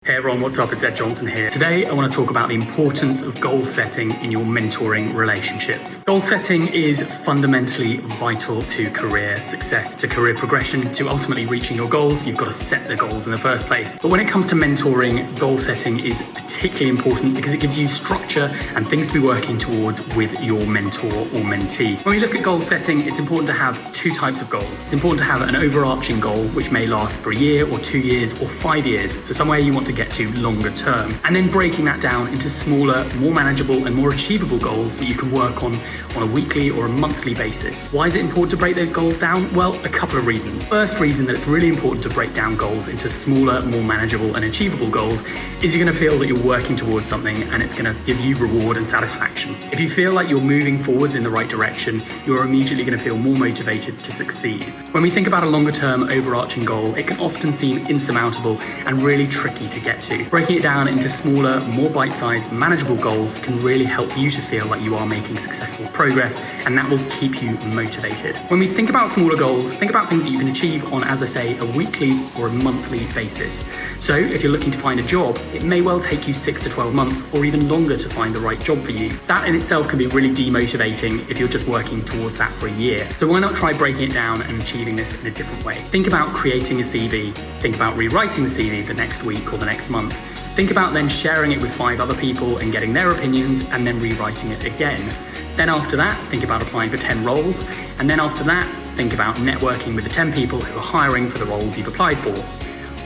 Hey everyone, what's up? It's Ed Johnson here. Today I want to talk about the importance of goal setting in your mentoring relationships. Goal setting is fundamentally vital to career success, to career progression, to ultimately reaching your goals. You've got to set the goals in the first place. But when it comes to mentoring, goal setting is particularly important because it gives you structure and things to be working towards with your mentor or mentee. When we look at goal setting, it's important to have two types of goals. It's important to have an overarching goal which may last for a year or 2 years or 5 years. So somewhere you want to get to longer term, and then breaking that down into smaller, more manageable and more achievable goals that you can work on a weekly or a monthly basis. Why is it important to break those goals down? Well, a couple of reasons. First reason that it's really important to break down goals into smaller, more manageable and achievable goals is you're going to feel that you're working towards something and it's going to give you reward and satisfaction. If you feel like you're moving forwards in the right direction, you're immediately going to feel more motivated to succeed. When we think about a longer term overarching goal, it can often seem insurmountable and really tricky to get to. Breaking it down into smaller, more bite-sized, manageable goals can really help you to feel like you are making successful progress, and that will keep you motivated. When we think about smaller goals, think about things that you can achieve on, as I say, a weekly or a monthly basis. So if you're looking to find a job, it may well take you 6 to 12 months or even longer to find the right job for you. That in itself can be really demotivating if you're just working towards that for a year. So why not try breaking it down and achieving this in a different way? Think about creating a CV. Think about rewriting the CV the next week or the next month. Think about then sharing it with 5 other people and getting their opinions and then rewriting it again. Then after that, think about applying for 10 roles. And then after that, think about networking with the 10 people who are hiring for the roles you've applied for.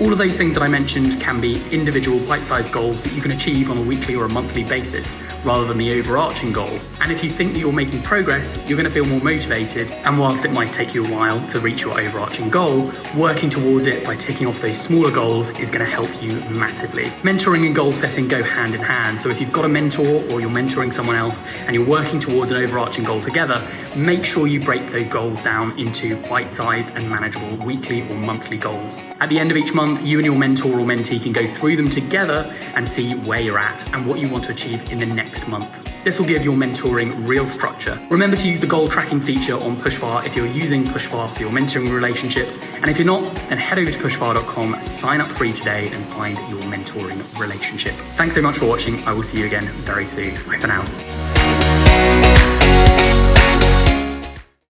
All of those things that I mentioned can be individual bite-sized goals that you can achieve on a weekly or a monthly basis, rather than the overarching goal. And if you think that you're making progress, you're going to feel more motivated. And whilst it might take you a while to reach your overarching goal, working towards it by ticking off those smaller goals is going to help you massively. Mentoring and goal setting go hand in hand. So if you've got a mentor or you're mentoring someone else and you're working towards an overarching goal together, make sure you break those goals down into bite-sized and manageable weekly or monthly goals. At the end of each month, you and your mentor or mentee can go through them together and see where you're at and what you want to achieve in the next month. This will give your mentoring real structure. Remember to use the goal tracking feature on PushFar if you're using PushFar for your mentoring relationships. And if you're not, then head over to pushfar.com, sign up free today and find your mentoring relationship. Thanks so much for watching. I will see you again very soon. Bye for now.